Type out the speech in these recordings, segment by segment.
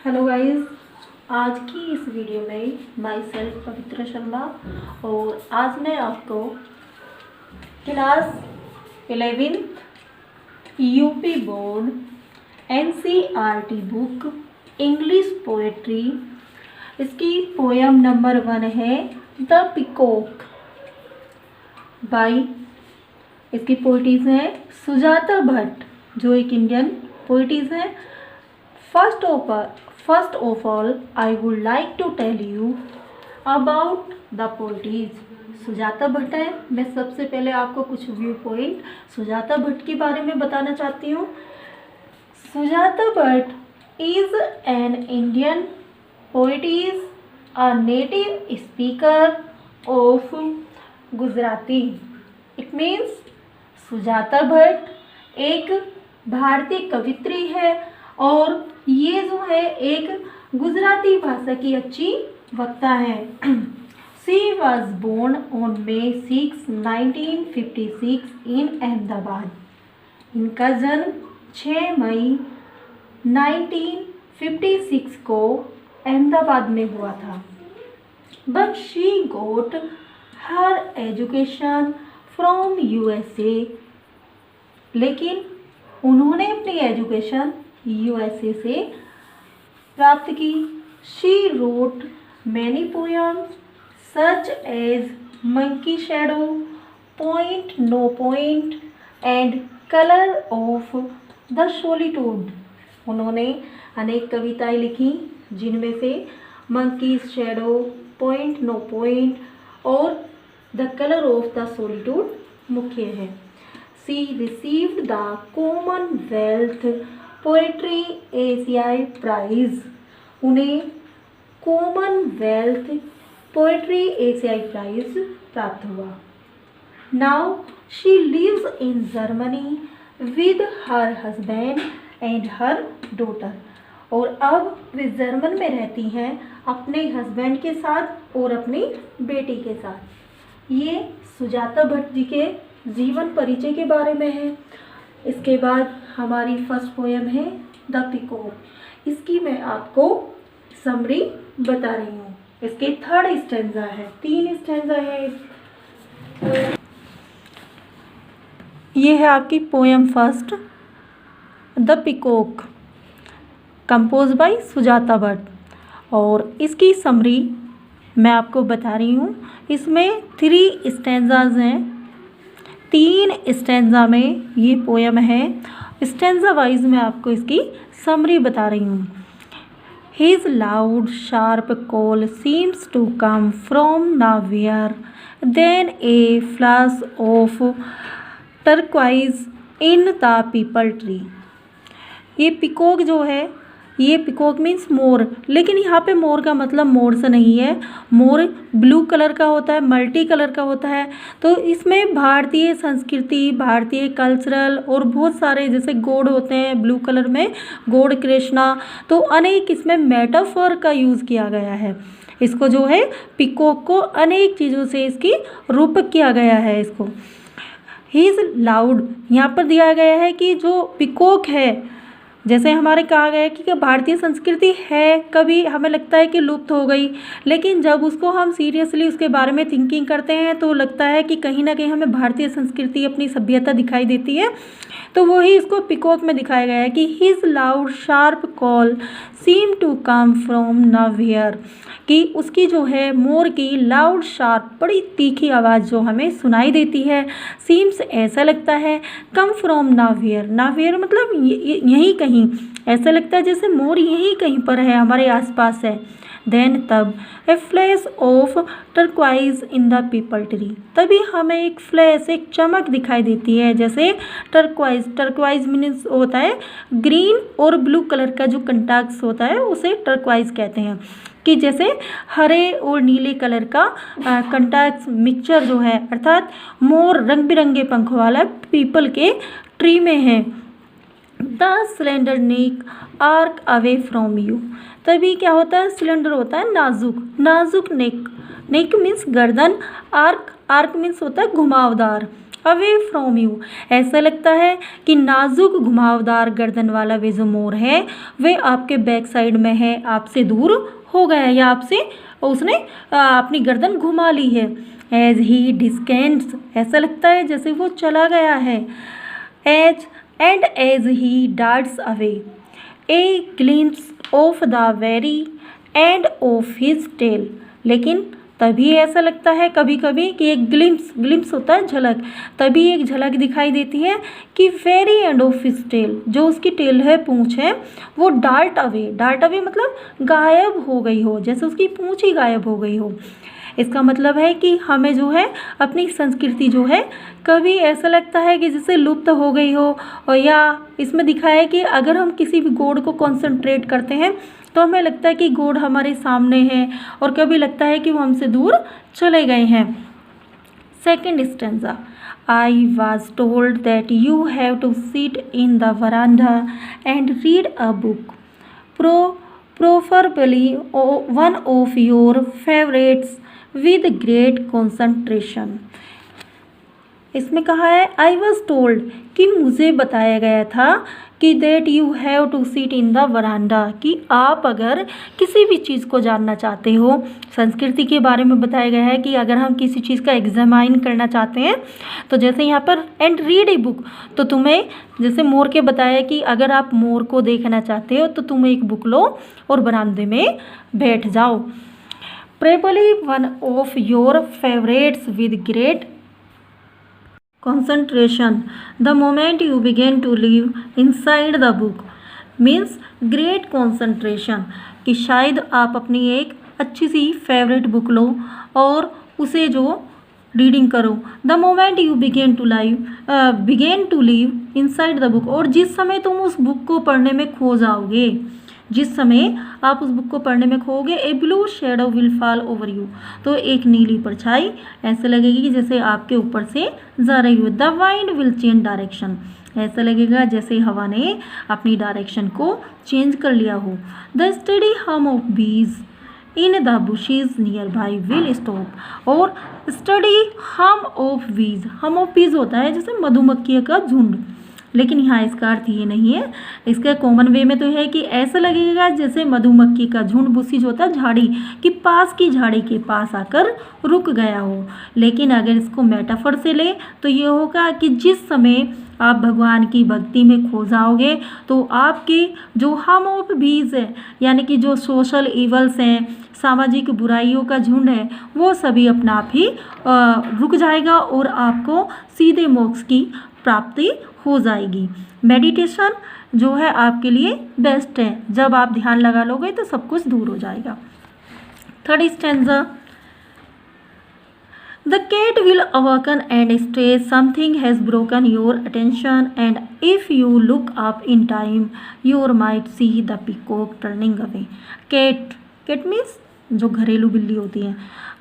Hello guys, आज की इस वीडियो में माई सेल्फ पवित्र शर्मा और आज मैं आपको class 11th UP board NCERT book English poetry, इसकी पोयम नंबर 1 है द पिकॉक बाई, इसकी पोइटिस हैं सुजाता भट्ट जो एक इंडियन पोइटिस हैं। First of all, I would like to tell you about the poetess. Sujata Bhatt है। मैं सबसे पहले आपको कुछ व्यू पॉइंट सुजाता भट्ट के बारे में बताना चाहती हूँ। Sujata Bhatt is an Indian poet's, a native speaker of Gujarati. It means Sujata Bhatt एक भारतीय कवित्री है और ये जो है एक गुजराती भाषा की अच्छी वक्ता है। She was born on May 6, 1956 in Ahmedabad. इनका जन्म 6 मई 1956 को अहमदाबाद में हुआ था। But she got her education from USA, लेकिन उन्होंने अपनी एजुकेशन USA से प्राप्त की। She wrote many poems such as monkey shadow, point no point and colour of the solitude. उन्होंने अनेक कविताएं लिखी जिनमें से monkey shadow, point no point और the colour of the solitude मुख्य है। She received the Commonwealth poetry एशियाई प्राइज। उन्हें कॉमनवेल्थ पोएट्री एशियाई प्राइज प्राप्त हुआ। Now she lives in Germany with her husband and her daughter. और अब वे जर्मन में रहती हैं अपने हस्बैंड के साथ और अपनी बेटी के साथ। ये सुजाता भट्ट जी के जीवन परिचय के बारे में है। इसके बाद हमारी फर्स्ट पोएम है द पिकॉक। इसकी मैं आपको समरी बता रही हूँ। इसके 3rd स्टैंजा है, 3 स्टैंजा है। ये है आपकी poem first the peacock, compose bye Sujata Bhatt. और इसकी समरी मैं आपको बता रही हूँ। इसमें 3 स्टैंजाज हैं। 3 स्टैंजा में ये पोएम है। स्टैंजा वाइज मैं आपको इसकी समरी बता रही हूँ। His loud sharp call seems to come from nowhere, then a flash of turquoise in the peepal tree। ये पिकॉक जो है, ये पिकॉक मीन्स मोर, लेकिन यहाँ पे मोर का मतलब मोर से नहीं है। मोर ब्लू कलर का होता है, मल्टी कलर का होता है। तो इसमें भारतीय संस्कृति, भारतीय कल्चरल और बहुत सारे जैसे गॉड होते हैं ब्लू कलर में, गॉड कृष्णा, तो अनेक इसमें मेटाफर का यूज़ किया गया है। इसको जो है पिकॉक को अनेक चीज़ों से इसकी रूपक किया गया है। इसको ही इज़ लाउड यहाँ पर दिया गया है कि जो पिकॉक है, जैसे हमारे कहा गया है कि भारतीय संस्कृति है, कभी हमें लगता है कि लुप्त हो गई, लेकिन जब उसको हम सीरियसली उसके बारे में थिंकिंग करते हैं तो लगता है कि कहीं ना कहीं हमें भारतीय संस्कृति, अपनी सभ्यता दिखाई देती है। तो वही इसको पिकॉक में दिखाया गया है कि his loud sharp call seem to come from nowhere, कि उसकी जो है मोर की लाउड शार्प बड़ी तीखी आवाज़ जो हमें सुनाई देती है। सीम्स ऐसा लगता है, कम फ्रॉम नवहियर, नवहियर मतलब यहीं कहीं, ऐसा लगता है जैसे मोर यहीं कहीं पर है, हमारे आसपास है। देन तब a flash of turquoise in the peepal tree, तभी हमें एक फ्लैश, एक चमक दिखाई देती है। जैसे टर्क्वाइज, टर्क्वाइज मीन्स होता है ग्रीन और ब्लू कलर का जो कंट्रास्ट होता है उसे टर्क्वाइज कहते हैं। कि जैसे हरे और नीले कलर का कंट्रास्ट मिक्सचर जो है, अर्थात मोर रंग बिरंगे पंखों वाला पीपल के ट्री में है। The cylinder neck arc away from you, तभी क्या होता है, सिलेंडर होता है नाजुक, नाजुक नेक, नेक मीन्स गर्दन, आर्क, आर्क मीन्स होता है घुमावदार, अवे फ्रॉम यू। ऐसा लगता है कि नाजुक घुमावदार गर्दन वाला वे जो मोर है वे आपके बैक साइड में है, आपसे दूर हो गया है या आपसे उसने अपनी गर्दन घुमा ली है। एज ही डिस्केंट्स, ऐसा लगता है जैसे वो चला गया है। As he darts away, a glimpse of the very end of his tail. लेकिन तभी ऐसा लगता है कभी कभी कि एक ग्लिम्स होता है झलक, तभी एक झलक दिखाई देती है कि very end of his tail, जो उसकी टेल है, पूंछ है, वो डार्ट अवे मतलब गायब हो गई हो, जैसे उसकी पूंछ ही गायब हो गई हो। इसका मतलब है कि हमें जो है अपनी संस्कृति जो है कभी ऐसा लगता है कि जैसे लुप्त हो गई हो, और या इसमें दिखाया है कि अगर हम किसी भी गॉड को कंसंट्रेट करते हैं तो हमें लगता है कि गॉड हमारे सामने है, और कभी लगता है कि वो हमसे दूर चले गए हैं। Second stanza, I was told that you have to sit in the veranda and read a book, preferably one of your favorites with great concentration। इसमें कहा है आई वॉज टोल्ड कि मुझे बताया गया था कि that you have to sit in the veranda, कि आप अगर किसी भी चीज़ को जानना चाहते हो, संस्कृति के बारे में बताया गया है कि अगर हम किसी चीज़ का एग्जामाइन करना चाहते हैं तो जैसे यहाँ पर एंड रीड ए बुक, तो तुम्हें जैसे मोर के बताया कि अगर आप मोर को देखना चाहते हो तो तुम एक बुक लो और बरामदे में बैठ जाओ। Probably one of your favourites with great concentration, the moment you begin to live inside the book means great concentration, कि शायद आप अपनी एक अच्छी सी फेवरेट बुक लो और उसे जो रीडिंग करो। The moment you begin to live inside the book, और जिस समय तुम उस बुक को पढ़ने में खो जाओगे, जिस समय आप उस बुक को पढ़ने में खोगे, a blue shadow will fall over you, तो एक नीली परछाई ऐसे लगेगी कि जैसे आपके ऊपर से जा रही हो। The wind will change direction, ऐसा लगेगा जैसे हवा ने अपनी डायरेक्शन को चेंज कर लिया हो। द स्टडी हम ऑफ बीज in the bushes near by will stop, और स्टडी हम ऑफ बीज होता है जैसे मधुमक्खियों का झुंड, लेकिन यहाँ इसका अर्थ ये नहीं है। इसका कॉमन वे में तो है कि ऐसा लगेगा जैसे मधुमक्खी का झुंड, बुशीज होता है झाड़ी, कि पास की झाड़ी के पास आकर रुक गया हो। लेकिन अगर इसको मेटाफर से ले तो ये होगा कि जिस समय आप भगवान की भक्ति में खो जाओगे तो आपकी जो हम ऑफ बीज है, यानी कि जो सोशल इवल्स हैं, सामाजिक बुराइयों का झुंड है, वो सभी अपना आप ही रुक जाएगा और आपको सीधे मोक्ष की प्राप्ति हो जाएगी। मेडिटेशन जो है आपके लिए बेस्ट है, जब आप ध्यान लगा लोगे तो सब कुछ दूर हो जाएगा। Third stanza, The cat will awaken and say something has broken your attention, and if you look up in time, you might see the peacock turning away। Cat means जो घरेलू बिल्ली होती है,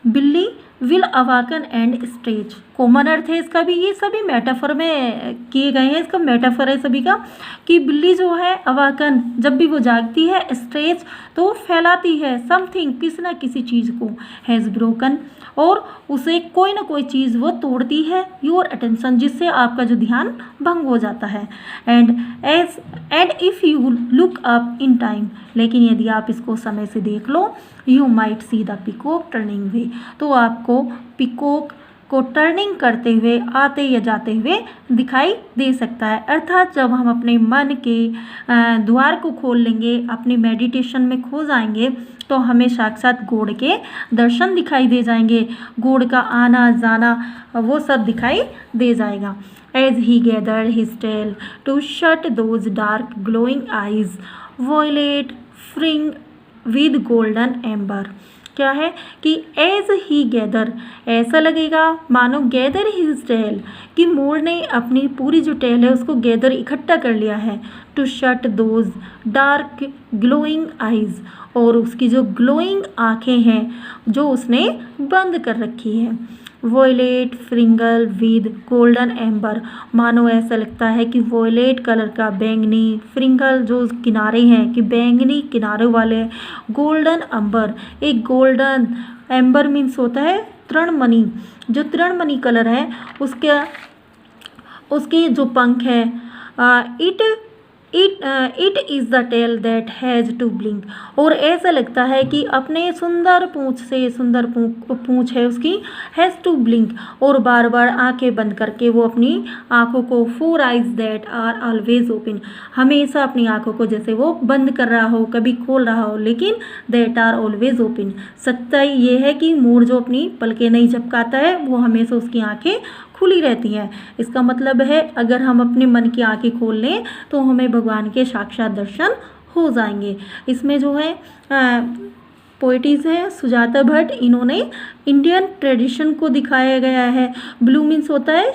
बिल्ली विल अवाकन एंड स्ट्रेच, कॉमन अर्थ है इसका भी, ये सभी मेटाफर में किए गए हैं, इसका मेटाफर है सभी का, कि बिल्ली जो है अवाकन जब भी वो जागती है, स्ट्रेच तो वो फैलाती है, समथिंग किसी ना किसी चीज़ को, हैज़ ब्रोकन और उसे कोई ना कोई चीज़ वो तोड़ती है, योर अटेंशन जिससे आपका जो ध्यान भंग हो जाता है। And if you look up in time, लेकिन यदि आप इसको समय से देख लो, you might see the peacock turning way, तो आपको पिकॉक को टर्निंग करते हुए, आते या जाते हुए दिखाई दे सकता है। अर्थात जब हम अपने मन के द्वार को खोल लेंगे, अपनी मेडिटेशन में खो जाएंगे, तो हमें साक्षात गॉड के दर्शन दिखाई दे जाएंगे, गॉड का आना जाना वो सब दिखाई दे जाएगा। As he gathered his tail to shut those dark glowing eyes violet fringed with golden amber, क्या है कि एज ही गैदर, ऐसा लगेगा मानो गैदर हिज टेल, कि मोर ने अपनी पूरी जो टेल है उसको गैदर इकट्ठा कर लिया है, to shut those dark glowing eyes, और उसकी जो ग्लोइंग आँखें हैं जो उसने बंद कर रखी है। वॉयलेट फ्रिंगल विद गोल्डन एम्बर, मानो ऐसा लगता है कि वॉयलेट कलर का बैंगनी, फ्रिंगल जो किनारे हैं कि बैंगनी किनारों वाले, गोल्डन अंबर, एक गोल्डन एम्बर मीन्स होता है तृणमणि, जो तृणमणि कलर है उसका उसके जो पंख है, it is the tail that has to blink, और ऐसा लगता है कि अपने सुंदर पूँछ से, सुंदर पूँछ है उसकी, हैज़ टू ब्लिंक, और बार बार आंखें बंद करके वो अपनी आँखों को, 4 eyes that are always open, हमेशा अपनी आँखों को जैसे वो बंद कर रहा हो, कभी खोल रहा हो, लेकिन दैट आर ऑलवेज ओपन, सच्चाई ये है कि मोर जो अपनी पलकें नहीं झपकाता है वो हमेशा उसकी आँखें खुली रहती हैं। इसका मतलब है अगर हम अपने मन की आंखें खोल लें तो हमें भगवान के साक्षात दर्शन हो जाएंगे। इसमें जो है पोइटिस है सुजाता भट्ट, इन्होंने इंडियन ट्रेडिशन को दिखाया गया है। ब्लू मीन्स होता है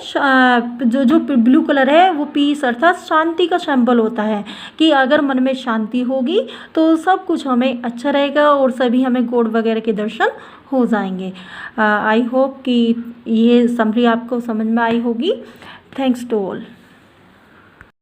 जो ब्लू कलर है वो पीस अर्थात शांति का सिंबल होता है, कि अगर मन में शांति होगी तो सब कुछ हमें अच्छा रहेगा और सभी हमें गॉड वगैरह के दर्शन हो जाएंगे। आई होप कि ये समरी आपको समझ में आई होगी। Thanks to all.